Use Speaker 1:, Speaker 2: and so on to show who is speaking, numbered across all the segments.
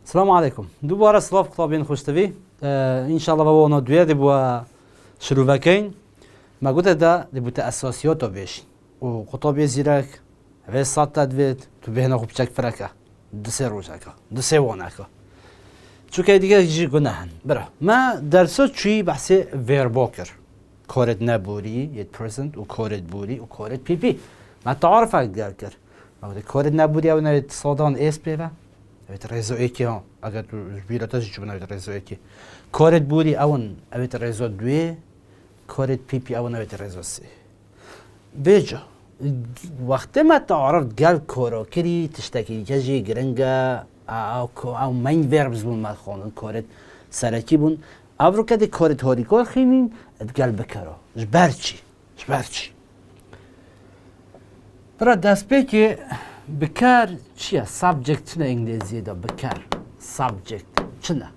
Speaker 1: السلام عليكم. دوباره سلاف خطابين خوشتوی. ان شاء الله بابا دویه دی بوا شروع وکین. ما گوته دا دی بوده اساسیات رو بیشین. و خطابی زیرک و سات تدوید تو بهنا خوب چک فرکه. دو سه روز اکا. دو سه وان اکا. چون دیگه چیزی گناهن. برا. ما درسات چی بحث ورباکر. کارت نبوری یه پرزنت و کارت بوری و کارت پی پی. ما تعارف اگر کرد. ما گوته کارت نبوری او نوید صادان اس پیوه. اوت رزو اکی ها اگر تو بیراتش چی بنوید رزو اکی کارت بوری اون اوت رزو دوی کارت پی پی اون اوت رزو سی بیجا وقتی ما تعرف گل کارا کری تشتکی کجی گرنگا او من وربز بون ما خانن کارت سرکی بون ابرو کدی کارت هاری کار خیمین گل بکرا جبرچی برا دست بی که بکار چیه؟ سابجکت نه انگلیسی دا بکار سابجکت چنه؟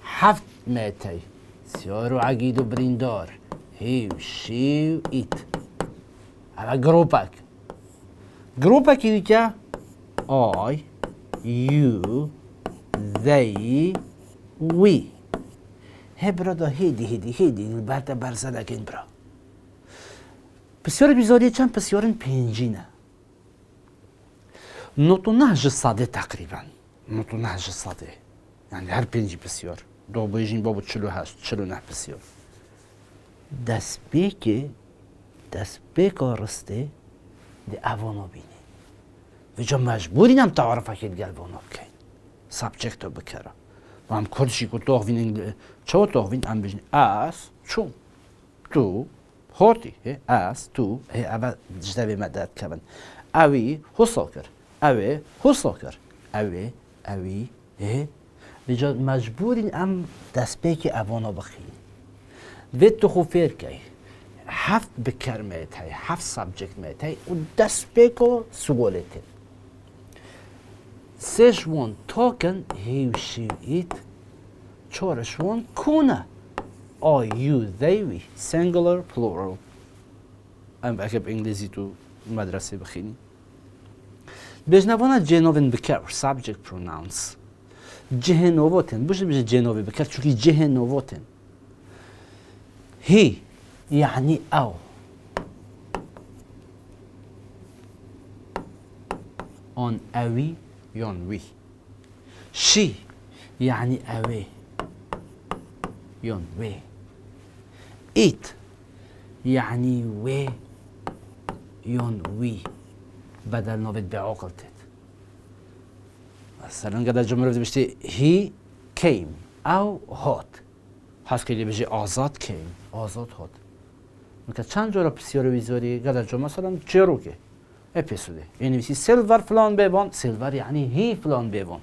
Speaker 1: هفت میتی سیار و عقید و بریندار هیو شیو ایت اما گروپک ایدی که I, you, they, we هی برادا هیدی برده برزدگین برا بسیار بیزاریه چند بسیارن پنجینه نوتو نهج ساده تقریبا نوتو نهج ساده یعنی هر پنجی بسیار دو بیجین بابو 48 بسیار دست بیک رسته دی اوانو بینی و جا مجبوری نم تعارف اکید گلبانو بکن سابجکتو بکره و هم کردشی که تاقوین چه تاقوین هم بجنی از چون تو هاتی از تو اول جدوی مدد کبن اوی حسا کرد اوی بجا مجبورین ام دست بی که اوانو بخین وید تو خوب فیر که هفت بکر میتای هفت سابجکت میتای و دست بی که سوالته سشوان تاکن هیو شیو ایت چارشوان کونه I, you, they, we singular, plural ام اکب انگلیسی تو مدرسه بخینی بجنبانه جنوبن بکر subject pronouns جهنواتن بوش بجه جنوبی بکر چونکی جهنواتن هی یعنی او آن اوی یان وی شی یعنی اوی یان وی ایت یعنی وی یان وی بدل نوید به عقل تید مثلا قدر جمله رو بشتی he came او هات هست که بجی آزاد came آزاد هات مثلا چند جورا بسیار ویزوری قدر جمله مثلا چرو که اپیسوده یعنی بسی سیلور فلان بیوان سیلور یعنی هی فلان بیوان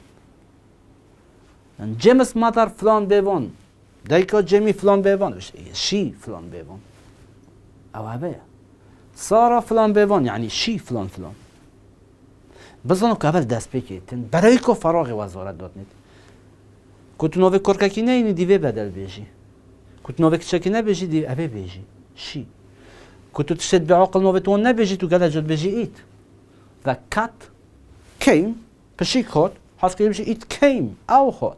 Speaker 1: جیمس مادر فلان بیوان دایکا جیمی فلان بیوان بشتی شی فلان بیوان او هبه سارا فلان بیوان یعنی شی فلان بزنو که اول دست بکیتن برای که فراغ وزارت داد نید کتو نوه کرککی نه اینی دیوه بدل بیجی کتو نوه کچکی نه بیجی دیوه اوه بیجی شی کتو تشتد به عقل نوه تون نه بیجی تو گله جد بیجی ایت و کت کیم پشیک خود هست که بیجی ایت کیم او خود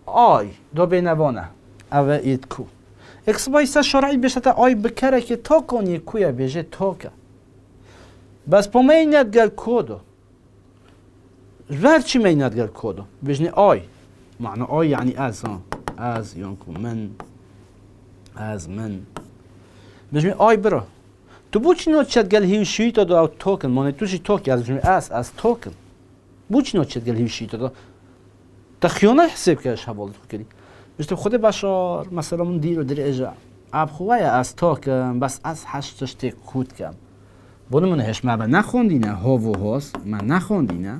Speaker 1: آی دو بینوانه اوه ایت کو اکس بایسته شرعی بشته آی بکره که تا کنی کویا بیجی تا که بس پا مینت گل کودو چی مینت گل کودو بجنی آی معنی آی یعنی از یانکو من بجنی آی برا تو بو چی نوت چد گل هیو شویتا دو او توکن مانه توشی توکی از بجنی از توکن بو چی نوت چد گل هیو شویتا دو تخیونه حساب کهش حوالت کردی بجنی خود بشار مثلا من دیر و دیر اجا اب خواه از توکن بس از هشتش تی کود کم بونو من هش ما نخوندینه هاو و هاس من نخوندینه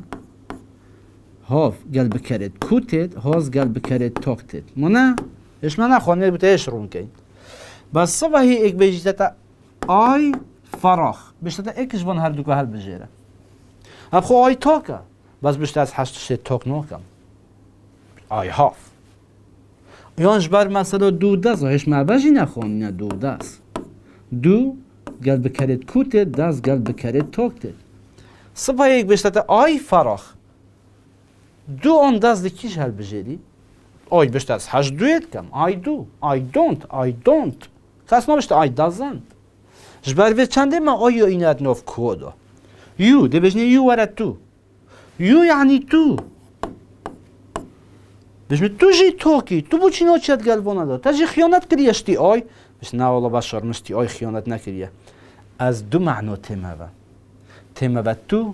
Speaker 1: هاف گل بکرد کوتید هاز گل بکرد تاکتید منه هش ما نخوندینه بوده هش رون کن بس صبحی ایک بیجیده تا آی فراخ بشته تا ایکش بان هر دو که هل بجیره اب خو آی تاکه بس بشته از هشتش تاک نوکم آی هاف یانش بر مثلا دو دست هش ما بجی نخوندینه دو دست دو گل بکرد کوتید دست گل بکرد تاکتید صبح یک بشته آی فراخ دو انداز دکیش هل بجیری آی بشت از هش دوید کم I do I don't کس نبشت I doesn't جبر وی چنده ما آیا اینت نوف کودا you ده بجنی you ورد تو you یعنی تو بجنی تو جی توکی تو بو چی نوچیت گلبانه دا تا جی خیانت کریشتی آی بس نه والا بشار مستی آی خیانت نکریه از دو معنی تیمه و تو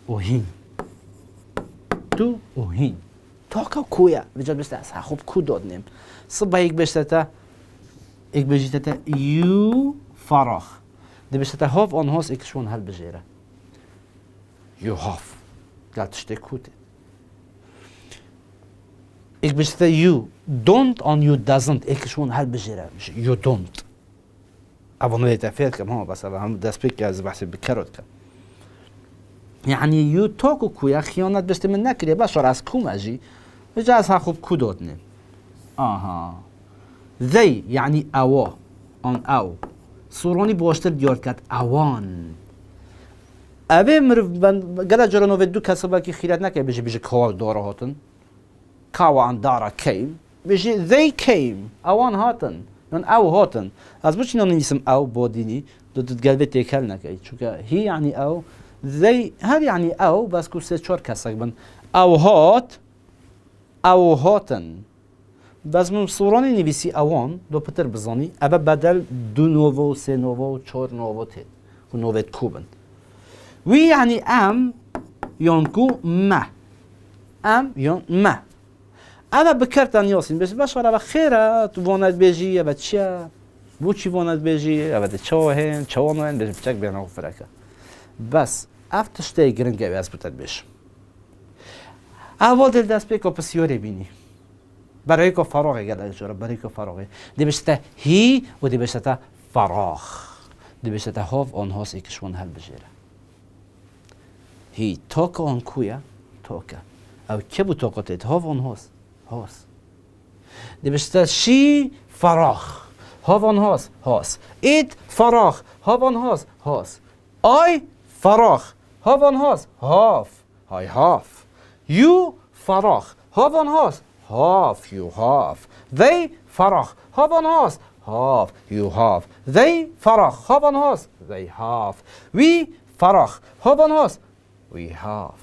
Speaker 1: و هین تو و هین تاکا کویا وجد بسته از خوب کو داد نیم صبح یک بشته تا یک بجیته تا یو فراخ ده بشته تا هاف آن هاست اکشون هل بجیره یو هاف گلتشته کوته یک بشته تا یو دونت آن یو دازنت اکشون هل بجیره یو دونت اوانو دیتا فیل کم ها بس هم دست پیک که از بحثی بکرد کم يعني يو توكو كويا خيانات بس من نكري بشر از كو ماجي بجاز ها خوب كو دودني ذي يعني اوا ان او سوروني بوشتر ديار كات اوان ابي مرف قال جرانو ودو كسبا كي خيرات نكي بيجي كوا دورا هاتن كوا عن دارا كيم بيجي they came اوان هاتن نون او هاتن از بوش نون اسم او بوديني دو تقلبي تيكل نكي چونكه هي يعني او زي هل يعني او بس كو سه چهار کسک بن او هات او هاتن بس من صورانی نویسی اوان دو پتر بزانی ابا بدل دو نوو سه نوو چهار نوو تید و نووت کوبن وی يعني ام يونكو ما ام يون ما ابا بکرتن یاسین بس بشار ابا خیره تو واند بیجی ابا چیا بو چی واند بیجی ابا ده چاهن چاهن بس بچک بیانو فرکه بس افتشته گرنگه از بودت بش اول دل دست به کپسیوری بینی برای که فراغه گل اجاره برای که فراغه دی بشته هی و دی بشته فراغ دی بشته هاف آن هاست ایکشون هل بجیره هی تاکا آن کویا تاکا او که بو تاکاتید هاف آن هاست دی بشته شی فراغ هاف آن هاست ایت فراغ هاف آن هاست آی فراغ هاف آن هاست هاف های هاف یو فراغ هاف آن هاست هاف یو هاف they فراغ هاف آن هاست هاف یو هاف they فراغ هاف آن هاست they هاف we فراغ هاف آن هاست we هاف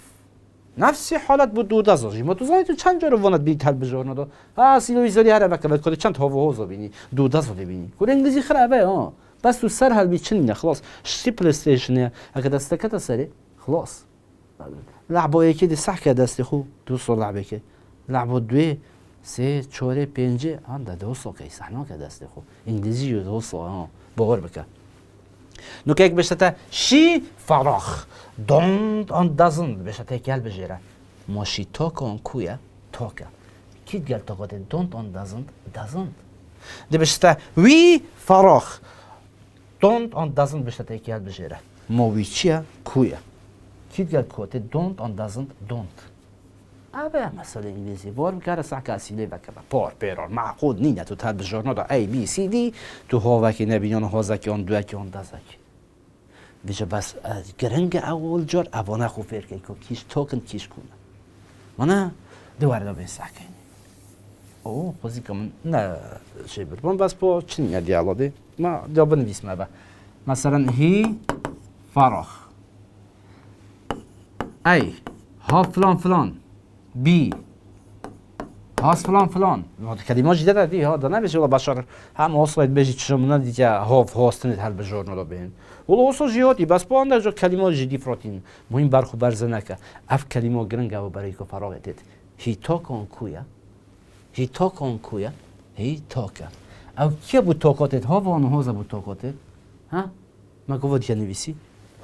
Speaker 1: نفسی حالت بود دو دازاجی ما تو زنی تو چند جا رو واند بینید هل بجار ندا سیلو ایزاری هره بکه کده چند هاف و هاوزا بینی دو دازا بینی کده انگلیزی خرابه بس تو سر هل بيتشني خلاص شتي بلاي ستيشن هكذا استكت سري خلاص لعبوا يكي دي صح كده استخو دوسو لعبه كي لعبوا دوي سي چوره پنجه هنده دوسو كي صحنا كده استخو انجليزي دوسو باور بك نو كيك بشتا شي فراغ don't and doesn't بشتا كال بجيره ماشي توك اون كويا توكا كيد قال توكا don't and doesn't دي بشتا وي فراغ don't and doesn't بشتا كال بجيره موي چيا كويا كيد قال كوته don't and don't ابا مثلا انجليزي بور بكره صح كاسيلي بكبا بور بيرور معقود نينا تو تال بجورنو دا اي بي سي دي تو هو وكي نبيون هوزاكي اون دوكي اون دازاكي بيجا بس گرنگ اول جار اوانه خو فرقه کو کیش توکن کیش کنه مانا دوار دا بساكي او خوزي كمان نه شي بربون بس بو چنيا ديالو ما دا بنويسمه با مثلا هي فراغ اي ها فلان فلان بي هاس فلان فلان هذا كلمات جديدة دي هذا نبيش ولا بشر هم وصلت بيجي تشمنا دي هاف هاستنت هل بجورنا لا بين ولا وصل جياتي بس باند جو كلمات جديد فراتين مهم برخو برزنكه اف كلمات گرنگه و برای کو فراغتت هي توكون كويا هي توكون كويا هي توكا او كي بو توكاتت ها وان هازا بو توكاتت ها ما گفت نویسی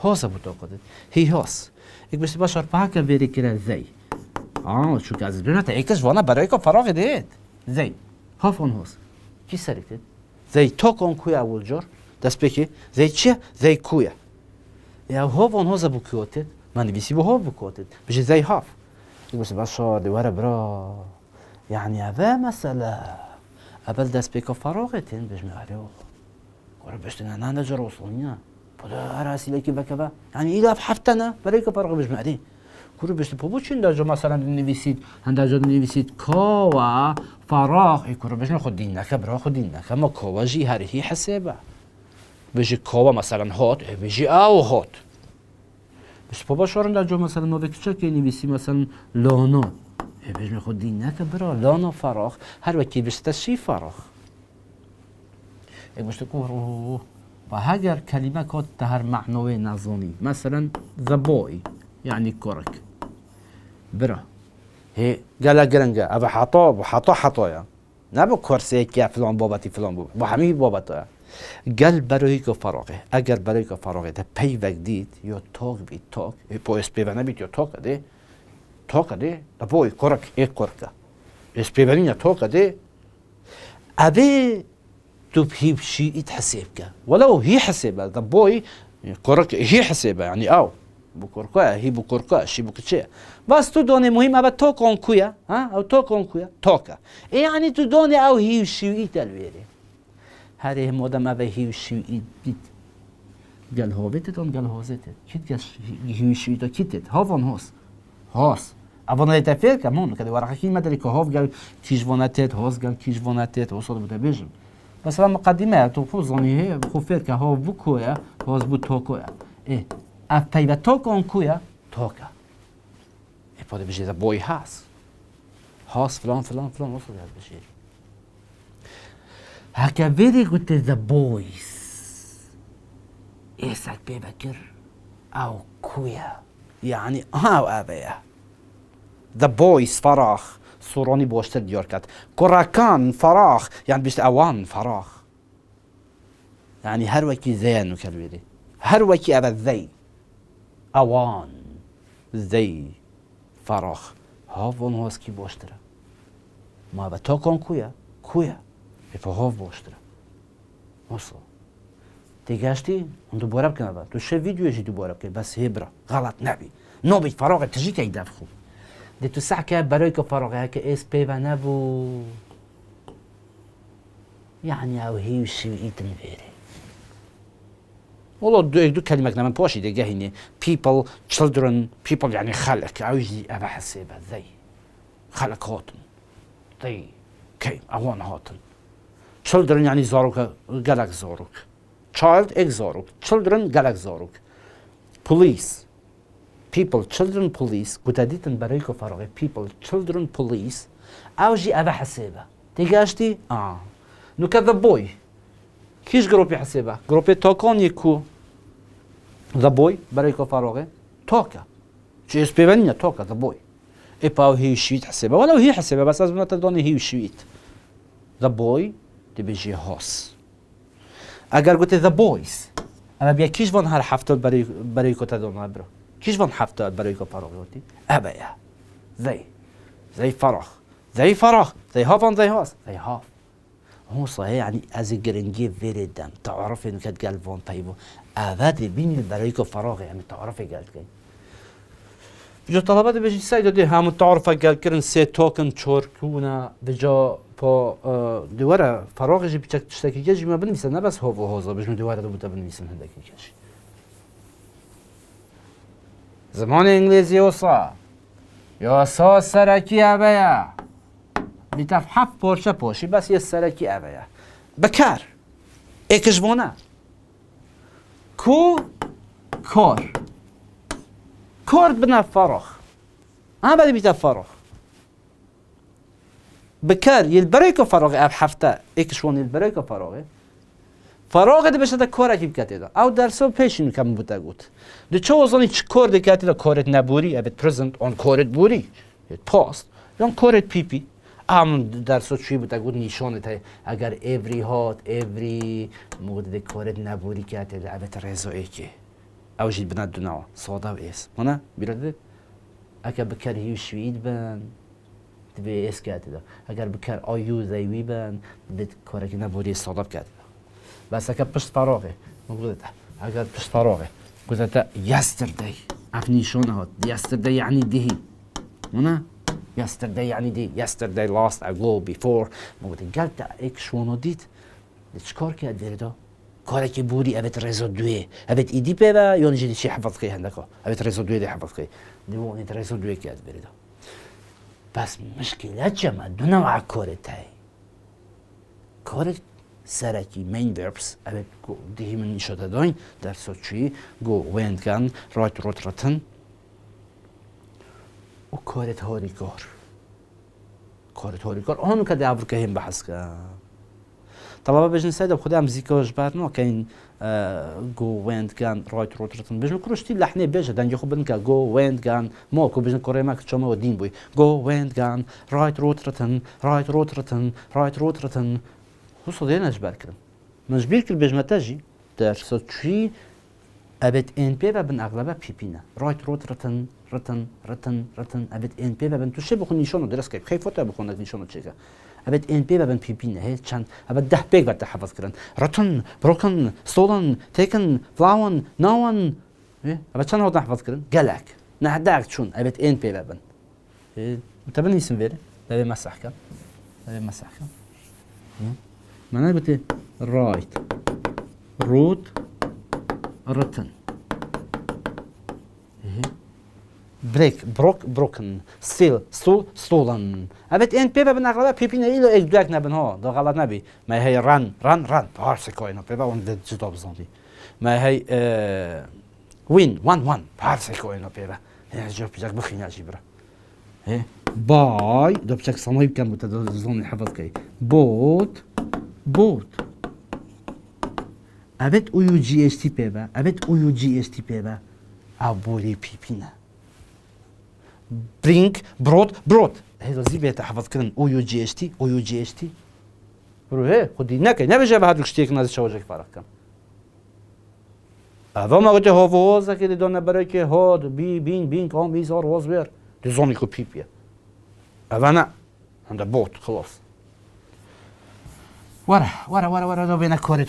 Speaker 1: هازا بو توكاتت هي هاس یک بس بشر پاک بری کره زي شو كاز بنات ايكش وانا برايكو فراغ ديت زي هافون هوس كي سريتت زي توكون كويا اول جور داس بيكي زي تشي زي كويا يا هافون هوز ابو كوتت ما نبيسي بو هاف بكوتت بيجي زي هاف بس باشا دي ورا برا يعني هذا مسألة قبل داس بيكو فراغتين بيجمع عليه ورا باش انا نجر وصلنا بدا راسي لكي بكبا يعني الى في حفتنا برايكو فراغ بيجمع عليه کورو بشت پو چین داجو مثلا نویسید هنداجو نویسید کوا فراغ ای کورو بشن خود دین نکه برا خود دین نکه ما کوا جی هری حسابه بيجي كوا مثلا هات بيجي او هات بس بابا شارن در جو مثلا ما بکشه که نویسی مثلا لانا بيجي خود دین نکه برا لانا فراغ هر وکی بشته شی فراغ یک بشته که و هگر کلمه کات تهر معنوی نظانی مثلا the boy يعني كورك برا هي قال جرنجا ابا حطايا نبو كرسي كيا فلان بابتي فلان بابا با همه بابتا قال برای که فراغه اگر برای که فراغه ده پی وقت دید یا تاق بید تاق پا اسپیونه بید یا تاق ده ده بای کرک ای کرکه اسپیونه یا تاق ده ابی تو بهيب شيء يتحسب كه ولو هي حسبه ده بوي كرك هي حسبه يعني او بكركا هي بكركا شي بكشي بس تو دوني مهم ابا تو كونكويا ها او تو كونكويا توكا يعني تو دوني او هي شيء يتلويري هذه مودم ابا هي شيء يت قال هو بيتتون قال هو زيت كيت هي شيء تو كيتت هافون هاس ابونا يتفير كمان كده ورقه ما دري كهوف قال كيش فوناتيت هاس قال كيش فوناتيت وصل بده بيجم مثلا مقدمه تو فوزونی هی خوفر که ها بکویا باز بود توکویا ای اف پیو توکون کویا توکا ای پاده بشه بوی هاس فلان وصل یاد بشه هکا ویدی گوته the boys ایسک ببکر او کویا یعنی او ابیا the boys فراخ صوراني بوشتر ديار كات كراكان فراغ يعني بيشت اوان فراغ يعني هر وكي زين وكالويدي هر وكي ابا ذي اوان ذي فراغ هافون هوسكي بوشتر ما بتوكون كويا بفا هاف بوشتر وصل تيجاشتي انتو بورب كنا با تو شه فيديو يجي بورب كنا بس هبرا غلط نبي نوبي فراغ تجي كي يدفخو دي تو ساعة برای که فراغه که اس پی و نبو يعني او هي وشي ايتن فيري والله دو كلمة كنا من بوشي دي جاهيني people children يعني خلق او يجي ابا حسيبه ذي خلق هاتن ذي كي اوان هاتن children يعني زاروك قلق زاروك child اك زاروك children قلق زاروك police people children police قداديتن برای که فراغه people children police او جي ابا حسيبه تيجاشتي نو كذا بوي كيش جروبي حسيبه جروبي توكون يكو ذا بوي برای که فراغه توكا شي اسبيفانيا توكا ذا بوي اي باو هي شويت حسيبه ولو هي حسيبه بس لازم تدوني هي شويت ذا بوي تبيجي هوس اگر قلت ذا بويز اما بيا كيش فون هر حفتال برای که تدون برو كيش فان حفتال برای که فراغ وقتی ابايا زي فراغ زي هافان زي هاس زي هاف هو صحيح يعني از جرنجي فيري دم تعرف انه كانت قال فون بايبو ابادي بين برای که فراغ يعني تعرف قالت كي جو طلبات بيجي سايدو دي هم تعرف قال كرن سي توكن چوركونا بجا با دواره فراغ جي بيچك تشتكي جي ما بنويسن نه بس هو هوزا بجم دواره دو بوتا بنويسن هندكي كشي زمان انگلیزی اوسا یا سا سرکی ابایا بیتف 7 پرشه پوشی بس یه سرکی ابایا بکر اکجوانه کو کار بنا فراغ بعد بیتف فراغ بکر یل برای که فراغ اب هفته اکجوان یل برای که فراغ ده بشه ده کار کی بکته ده او درسو پیشین کم بوده گوت ده چه وزنی چه کار دکته ده کارت نبوری ابد پرزنت آن کارت بوری پاست یا کارت پی درسو چی بوده گوت نشانه ته اگر every هات every مود ده کارت نبوری کته ده ابد رضایی که او جید بنا دنیا ساده و ایس مانه بیرده اگر بکر هیو شوید بن دبی ایس کته ده اگر بکر آیو زیوی بن ده کارت نبوری ساده بکته بس اگر پشت فراغه موجودة اگر پشت فراغه قلت yesterday افنيشون هات yesterday يعني دهي هنا yesterday يعني دي yesterday last ago before موجودة قلت ايك شونو ديت چکار کرد ویردا کاری بوری ابد رزو دوی ابد ایدی پیدا یا نجی چی حفظ کی هندکو ابد رزو دوی دی حفظ کی دیوانی رزو دوی کی از بریدا بس مشکلات جمع دو نوع کار تای کار سرکی main verbs ابد دیگه من نشده داین در سوچی go went gone write wrote written و کار تاری کار آن که دعوت که هم بحث که طلبه بجن سعید خدا هم زیکاش برنامه که این go went gone write wrote written بجن کروشتی لحنه بجه دنجی خوب بن که go went gone ما کو بجن کره ما که شما و دین بوی go went gone write wrote written هو صدقني نجبر كرم نجبر كل بجمتاجي در سوتشي ابد ان بي بن اغلبها بيبينا رايت روت رتن ابد ان بي بن توشه بخون نشانو درس که خیلی فوت بخون نشانو چیکه ابد ان بي بن بيبينا هي چند ابد ده بیگ بعد حفظ کردن رتن بروکن ستولن تیکن فلاون ناون ابد چند هات حفظ کردن گلک نه داك چون ابد ان بي بن متبني اسم فيري ده مسح كم معناه بتي رايت روت رتن بريك بروكن ستيل ستولن ابد ان بيبا بنغلبها بيبينا إلو إيش دوك نبنها ده غلط نبي ما هي رن بارس كوينه بيبا وان ده جداب زندي ما هي وين وان بارس كوينه بيبا هي جوب بيجاك بخينا جبرة باي ده بشكل صميم كم بتدزون الحفظ كي بوت ابد او یو جی اس تی پیبا ابولی پیپینا برینگ برود هذا زي بيت حفظ كلن او یو جی اس تی برو هي خدي نكي نبجا بهذا الشتيك ناس شوجك فرق كم هذا ما قلت هو فوزا كده دون بركه هاد بين كم بيزار وزبر دي زوني كو بيبيا هذا انا عند بوت خلاص ورا دو بينا كوري